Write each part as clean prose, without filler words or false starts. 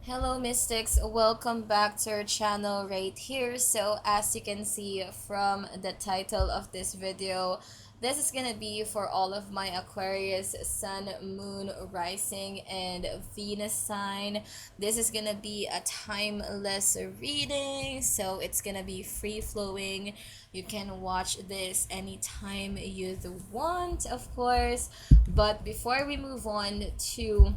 Hello Mystics, welcome back to our channel right here. So as you can see from the title of this video, this is gonna be for all of my Aquarius Sun, Moon, Rising, and Venus sign. This is gonna be a timeless reading, so it's gonna be free flowing. You can watch this anytime you want, of course. But before we move on to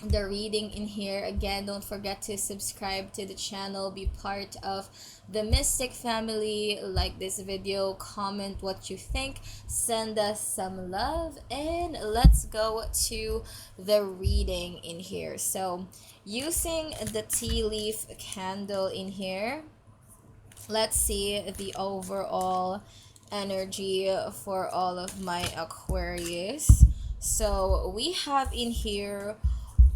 the reading in here, again, don't forget to subscribe to the channel, be part of the Mystic family, like this video, comment what you think, send us some love, and let's go to the reading in here. So using the tea leaf candle in here, let's see the overall energy for all of my Aquarius. So we have in here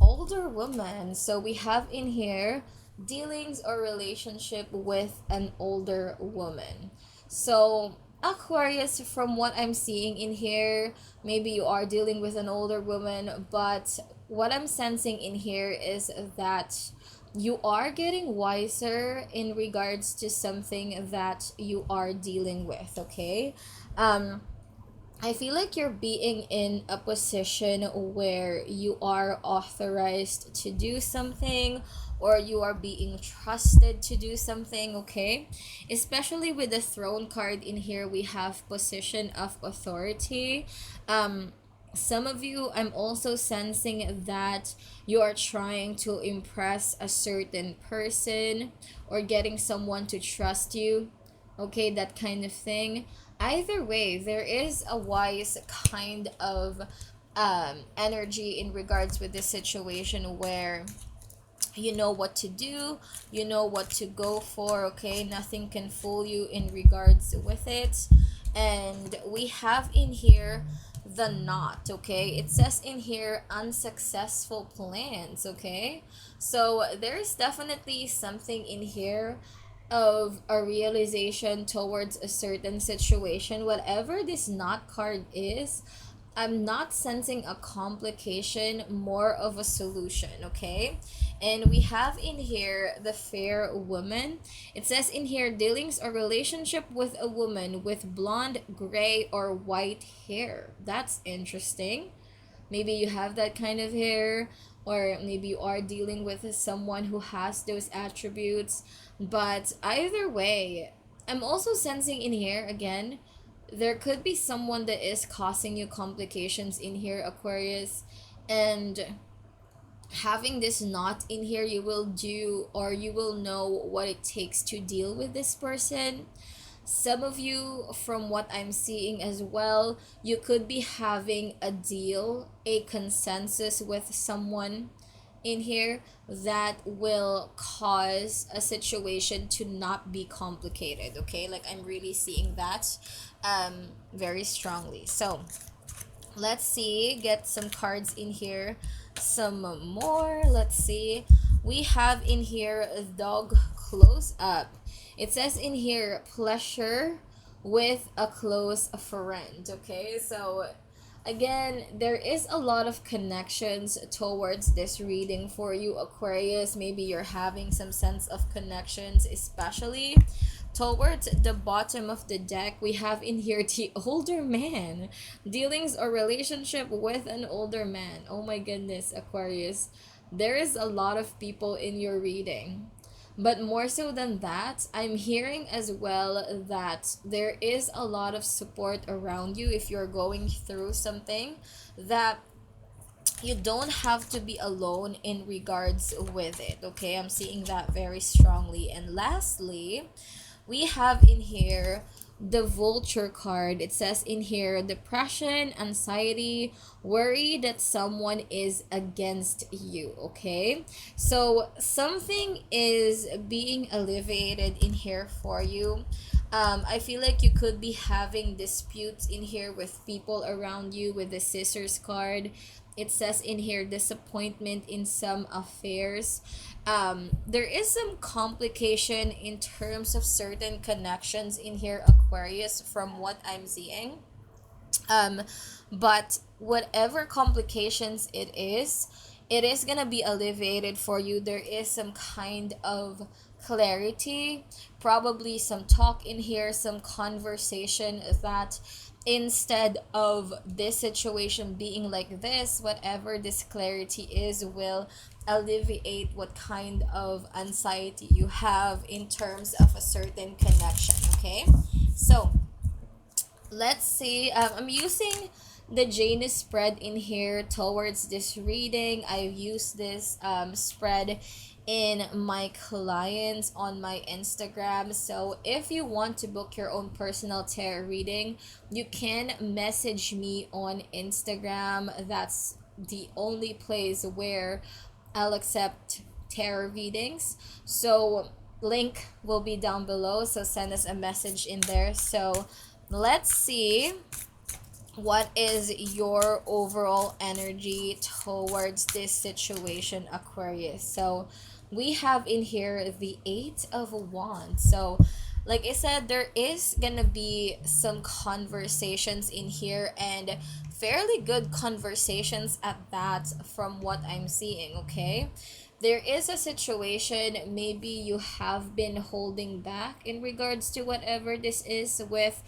older woman. So we have in here dealings or relationship with an older woman. So Aquarius, from what I'm seeing in here, maybe you are dealing with an older woman, but what I'm sensing in here is that you are getting wiser in regards to something that you are dealing with, okay? I feel like you're being in a position where you are authorized to do something, or you are being trusted to do something, okay? Especially with the throne card in here, we have position of authority. Some of you, I'm also sensing that you are trying to impress a certain person or getting someone to trust you, okay, that kind of thing. Either way, there is a wise kind of energy in regards with this situation where you know what to do, you know what to go for, okay? Nothing can fool you in regards with it. And we have in here the knot, okay? It says in here unsuccessful plans, okay? So there's definitely something in here of a realization towards a certain situation. Whatever this knot card is, I'm not sensing a complication, more of a solution, okay? And we have in here the fair woman. It says in here dealings or relationship with a woman with blonde, gray, or white hair. That's interesting. Maybe you have that kind of hair, or maybe you are dealing with someone who has those attributes. But either way, I'm also sensing in here again, there could be someone that is causing you complications in here, Aquarius. And having this knot in here, you will do, or you will know what it takes to deal with this person. Some of you, from what I'm seeing as well, you could be having a deal, a consensus with someone in here that will cause a situation to not be complicated, okay? Like, I'm really seeing that very strongly. So let's see, get some cards in here, some more. Let's see, we have in here a dog close up. It says in here pleasure with a close friend, okay? So again, there is a lot of connections towards this reading for you, Aquarius. Maybe you're having some sense of connections, especially towards the bottom of the deck. We have in here the older man, dealings or relationship with an older man. Oh my goodness, Aquarius, there is a lot of people in your reading. But more so than that, I'm hearing as well that there is a lot of support around you if you're going through something, that you don't have to be alone in regards with it, okay? I'm seeing that very strongly. And lastly, we have in here the vulture card. It says in here depression, anxiety, worry that someone is against you, okay? So something is being alleviated in here for you. I feel like you could be having disputes in here with people around you with the scissors card. It says in here disappointment in some affairs. There is some complication in terms of certain connections in here, Aquarius, from what I'm seeing. um but whatever complications it is, it is gonna be alleviated for you. There is some kind of clarity, probably some talk in here, some conversation that instead of this situation being like this, whatever this clarity is will alleviate what kind of anxiety you have in terms of a certain connection. Okay, so let's see. I'm using the Janus spread in here towards this reading. I've used this spread in my clients on my Instagram. So if you want to book your own personal tarot reading, you can message me on Instagram. That's the only place where I'll accept tarot readings. So link will be down below. So send us a message in there. So let's see what is your overall energy towards this situation, Aquarius. So we have in here the Eight of Wands. So like I said, there is gonna be some conversations in here, and fairly good conversations at that, from what I'm seeing. Okay, there is a situation, maybe you have been holding back in regards to whatever this is with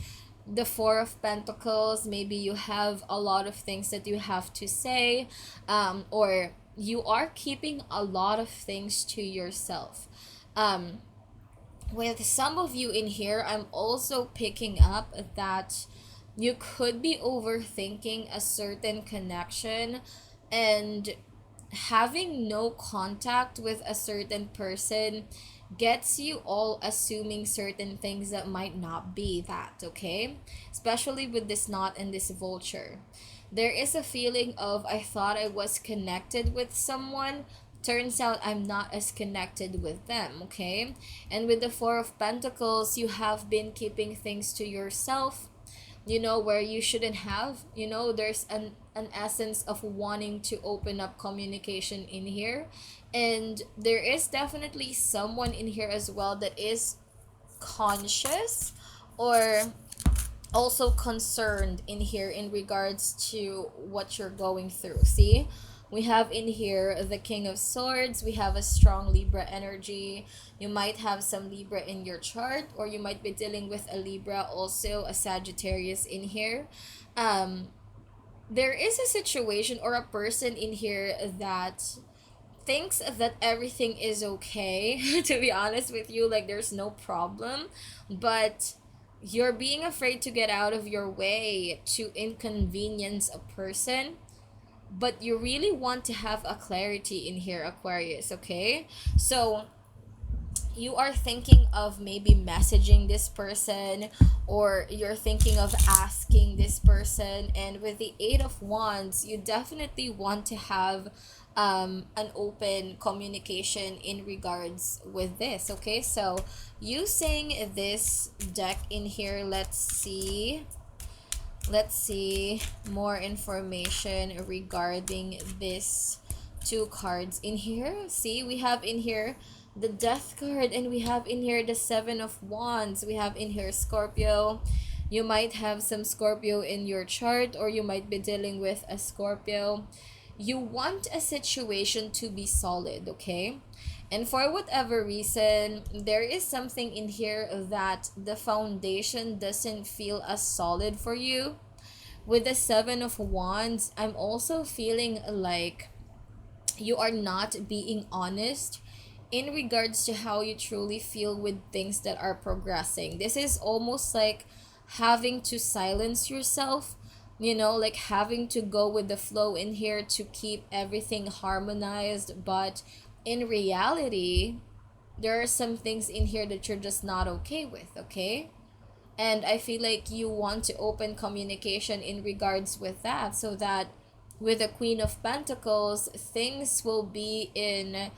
the Four of Pentacles. Maybe you have a lot of things that you have to say, or you are keeping a lot of things to yourself. um with some of you in here, I'm also picking up that you could be overthinking a certain connection, and having no contact with a certain person gets you all assuming certain things that might not be that. Okay, especially with this knot and this vulture, there is a feeling of, I thought I was connected with someone, turns out I'm not as connected with them. Okay, and with the Four of Pentacles, you have been keeping things to yourself, where you shouldn't have. There's an essence of wanting to open up communication in here, and there is definitely someone in here as well that is conscious, or also concerned in here in regards to what you're going through. See, we have in here the King of Swords. We have a strong Libra energy. You might have some Libra in your chart, or you might be dealing with a Libra, also a Sagittarius in here. um there is a situation or a person in here that thinks that everything is okay. To be honest with you, like there's no problem, but you're being afraid to get out of your way to inconvenience a person, but you really want to have a clarity in here, Aquarius. Okay, so you are thinking of maybe messaging this person, or you're thinking of asking this person, and with the Eight of Wands, you definitely want to have an open communication in regards with this. Okay, so using this deck in here, let's see more information regarding this two cards in here. See, we have in here the Death card, and we have in here the Seven of Wands. We have in here Scorpio. You might have some Scorpio in your chart, or you might be dealing with a Scorpio. You want a situation to be solid. Okay, and for whatever reason, there is something in here that the foundation doesn't feel as solid for you. With the Seven of Wands, I'm also feeling like you are not being honest in regards to how you truly feel with things that are progressing. This is almost like having to silence yourself, like having to go with the flow in here to keep everything harmonized. But in reality, there are some things in here that you're just not okay with. Okay, and I feel like you want to open communication in regards with that, so that with the Queen of Pentacles, things will be in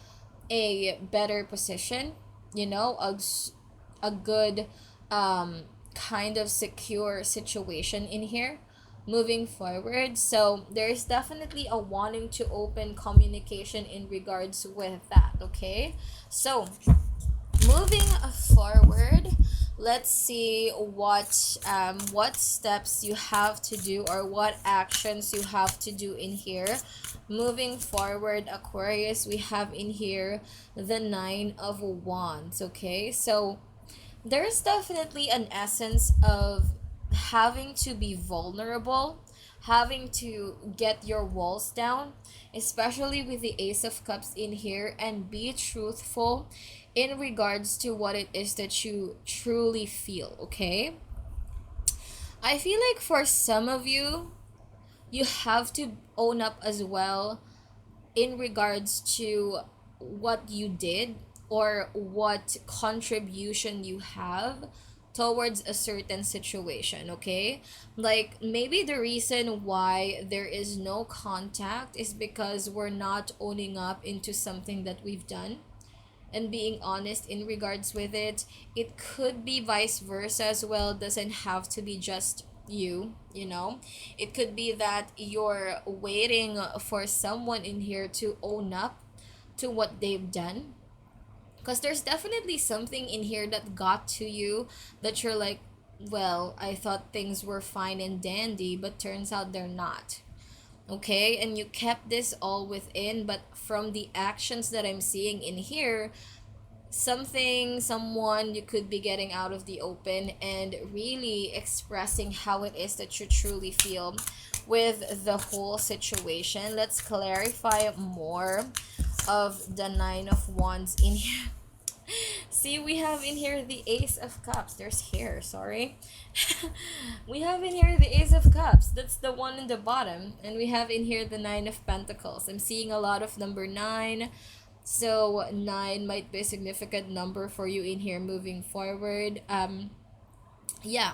a better position, a good kind of secure situation in here moving forward. So there's definitely a wanting to open communication in regards with that. Okay, so Moving forward, let's see what steps you have to do, or what actions you have to do in here. Moving forward, Aquarius, we have in here the Nine of Wands. Okay, so there's definitely an essence of having to be vulnerable, having to get your walls down, especially with the Ace of Cups in here, and be truthful in regards to what it is that you truly feel, okay? I feel like for some of you, you have to own up as well in regards to what you did, or what contribution you have towards a certain situation, okay? Like maybe the reason why there is no contact is because we're not owning up into something that we've done and being honest in regards with it. It could be vice versa as well, doesn't have to be just you know. It could be that you're waiting for someone in here to own up to what they've done, because there's definitely something in here that got to you, that you're like, well, I thought things were fine and dandy, but turns out they're not. Okay, and you kept this all within, but from the actions that I'm seeing in here, someone you could be getting out of the open and really expressing how it is that you truly feel with the whole situation. Let's clarify more of the Nine of Wands in here. See, we have in here the Ace of Cups. There's hair, sorry. We have in here the Ace of Cups. That's the one in the bottom. And we have in here the Nine of Pentacles. I'm seeing a lot of number 9. So 9 might be a significant number for you in here moving forward. Yeah.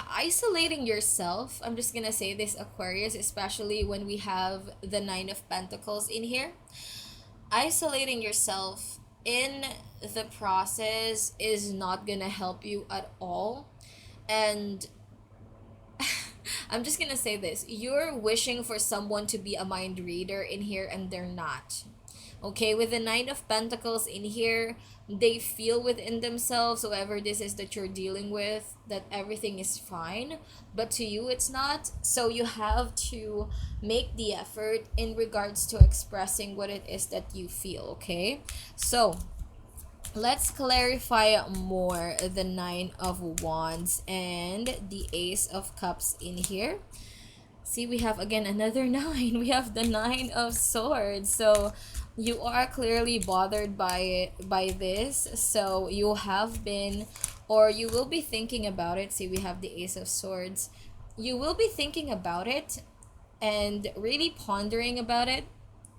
Isolating yourself. I'm just gonna say this, Aquarius, especially when we have the Nine of Pentacles in here. Isolating yourself in the process is not gonna help you at all. And I'm just gonna say this, you're wishing for someone to be a mind reader in here, and they're not. Okay, with the Nine of Pentacles in here, they feel within themselves, whoever this is that you're dealing with, that everything is fine, but to you it's not. So you have to make the effort in regards to expressing what it is that you feel, okay? So let's clarify more the Nine of Wands and the Ace of Cups in here. See, we have again another 9. We have the Nine of Swords. So you are clearly bothered by this. So you have been, or you will be thinking about it. See, we have the Ace of Swords. You will be thinking about it and really pondering about it.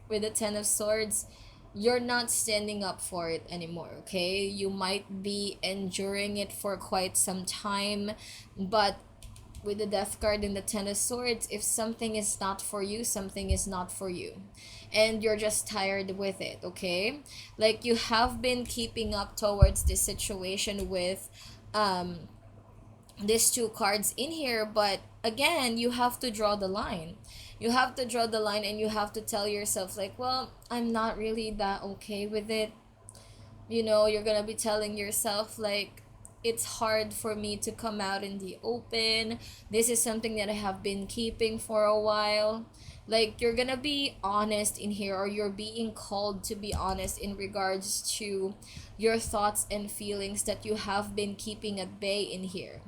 With the Ten of Swords, you're not standing up for it anymore, okay? You might be enduring it for quite some time, but with the Death card and the Ten of Swords, if something is not for you, something is not for you, and you're just tired with it, okay? Like you have been keeping up towards this situation with these two cards in here, but again, you have to draw the line. You have to draw the line, and you have to tell yourself like, well, I'm not really that okay with it. You know, you're gonna be telling yourself like, it's hard for me to come out in the open. This is something that I have been keeping for a while. Like you're gonna be honest in here, or you're being called to be honest in regards to your thoughts and feelings that you have been keeping at bay in here.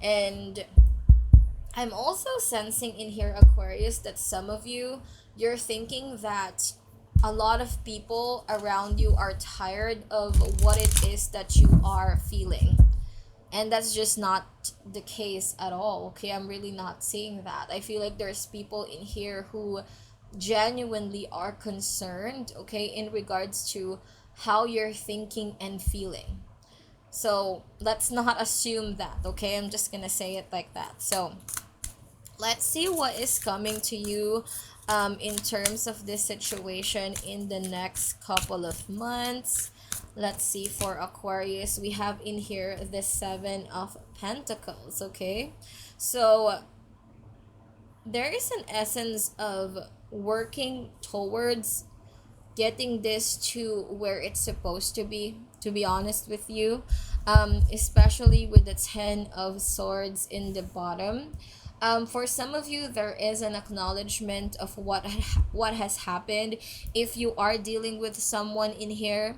And I'm also sensing in here, Aquarius, that some of you, you're thinking that a lot of people around you are tired of what it is that you are feeling. And that's just not the case at all, okay? I'm really not seeing that. I feel like there's people in here who genuinely are concerned, okay, in regards to how you're thinking and feeling. So let's not assume that, okay? I'm just gonna say it like that. So let's see what is coming to you in terms of this situation in the next couple of months. Let's see, for Aquarius, we have in here the Seven of Pentacles, okay? So there is an essence of working towards getting this to where it's supposed to be honest with you. Especially with the 10 of Swords in the bottom. For some of you, there is an acknowledgement of what has happened. If you are dealing with someone in here,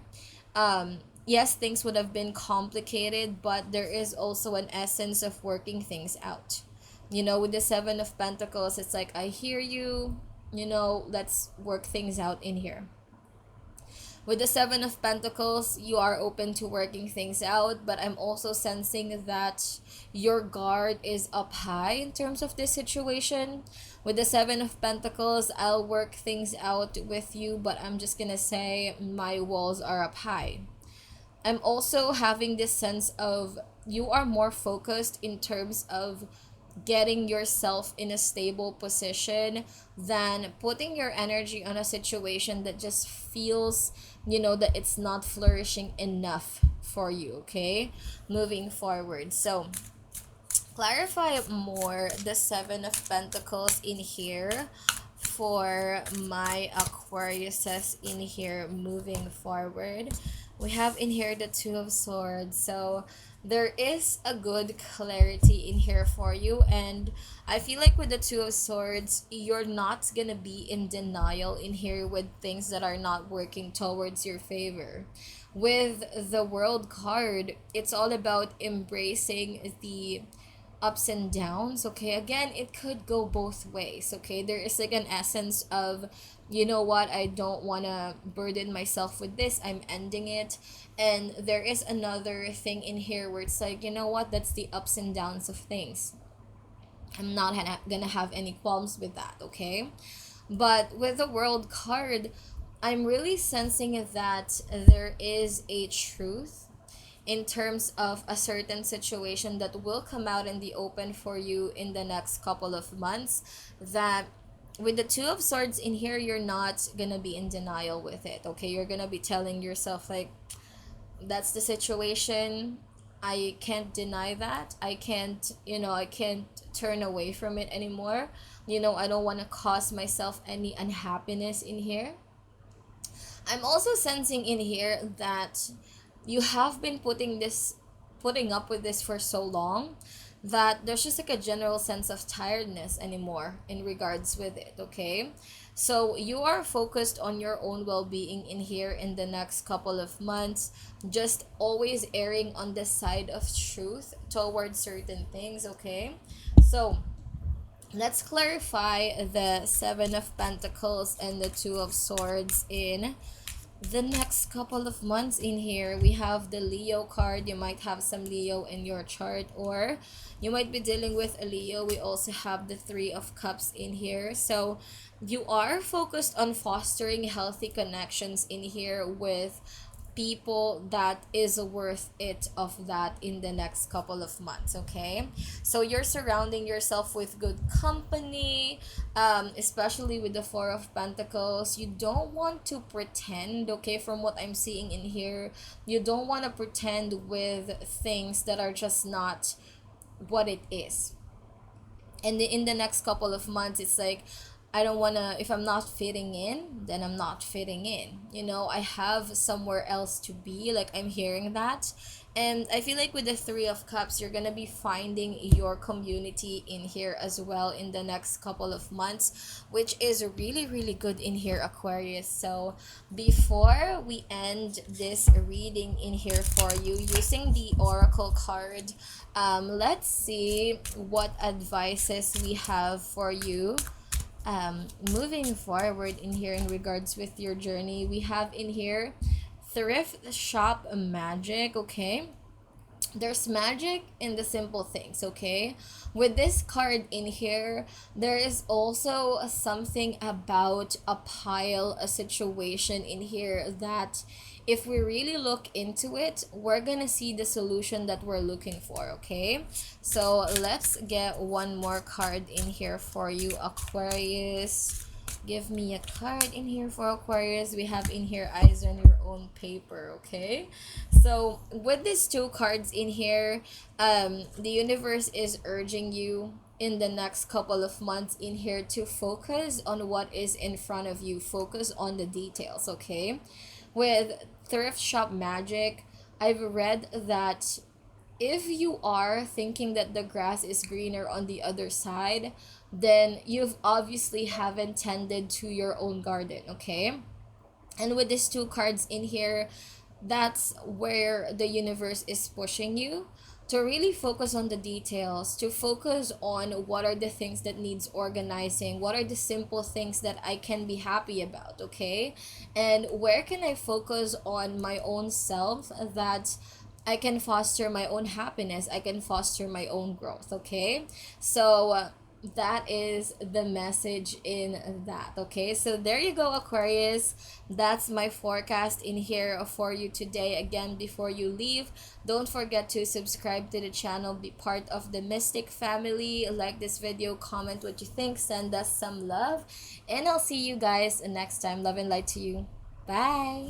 yes, things would have been complicated, but there is also an essence of working things out. With the 7 of Pentacles, it's like, I hear you, let's work things out in here. With the 7 of Pentacles, you are open to working things out, but I'm also sensing that your guard is up high in terms of this situation. With the 7 of Pentacles, I'll work things out with you, but I'm just gonna say my walls are up high. I'm also having this sense of you are more focused in terms of getting yourself in a stable position than putting your energy on a situation that just feels, that it's not flourishing enough for you, okay? Moving forward. So, clarify more the 7 of Pentacles in here for my Aquariuses in here moving forward. We have in here the 2 of Swords. So there is a good clarity in here for you, and I feel like with the 2 of Swords, you're not gonna be in denial in here with things that are not working towards your favor. With the World card, it's all about embracing the ups and downs. Okay, again, it could go both ways. Okay, there is like an essence of, you know what, I don't want to burden myself with this, I'm ending it. And there is another thing in here where it's like, you know what, that's the ups and downs of things. I'm not gonna have any qualms with that. Okay, but with the World card, I'm really sensing that there is a truth in terms of a certain situation that will come out in the open for you in the next couple of months, that with the 2 of Swords in here, you're not gonna be in denial with it. Okay, you're gonna be telling yourself like, that's the situation, I can't deny that, I can't turn away from it anymore. I don't want to cause myself any unhappiness in here. I'm also sensing in here that you have been putting up with this for so long that there's just like a general sense of tiredness anymore in regards with it. Okay, so you are focused on your own well-being in here in the next couple of months, just always erring on the side of truth towards certain things. Okay, so let's clarify the 7 of Pentacles and the 2 of Swords in the next couple of months in here. We have the Leo card. You might have some Leo in your chart, or you might be dealing with a Leo. We also have the 3 of Cups in here. So you are focused on fostering healthy connections in here with people that is worth it of that in the next couple of months. Okay, so you're surrounding yourself with good company, especially with the 4 of Pentacles. You don't want to pretend. Okay, from what I'm seeing in here, you don't want to pretend with things that are just not what it is. And in the next couple of months, it's like, I don't want to, if I'm not fitting in, then I'm not fitting in. I have somewhere else to be. Like, I'm hearing that. And I feel like with the 3 of Cups, you're going to be finding your community in here as well in the next couple of months, which is really, really good in here, Aquarius. So before we end this reading in here for you using the Oracle card, let's see what advices we have for you moving forward in here in regards with your journey. We have in here thrift shop magic. Okay, there's magic in the simple things. Okay, with this card in here, there is also something about a situation in here that if we really look into it, we're gonna see the solution that we're looking for. Okay, so let's get one more card in here for you, Aquarius. Give me a card in here for Aquarius. We have in here eyes on your own paper, okay? So with these two cards in here, the universe is urging you in the next couple of months in here to focus on what is in front of you. Focus on the details, okay? With thrift shop magic, I've read that if you are thinking that the grass is greener on the other side, then you've obviously haven't tended to your own garden, okay? And with these two cards in here, that's where the universe is pushing you to really focus on the details, to focus on what are the things that needs organizing, what are the simple things that I can be happy about, okay? And where can I focus on my own self that I can foster my own happiness, I can foster my own growth, okay? So that is the message in that, okay? So there you go, Aquarius. That's my forecast in here for you today. Again, before you leave, don't forget to subscribe to the channel, be part of the Mystic family, like this video, comment what you think, send us some love, and I'll see you guys next time. Love and light to you. Bye.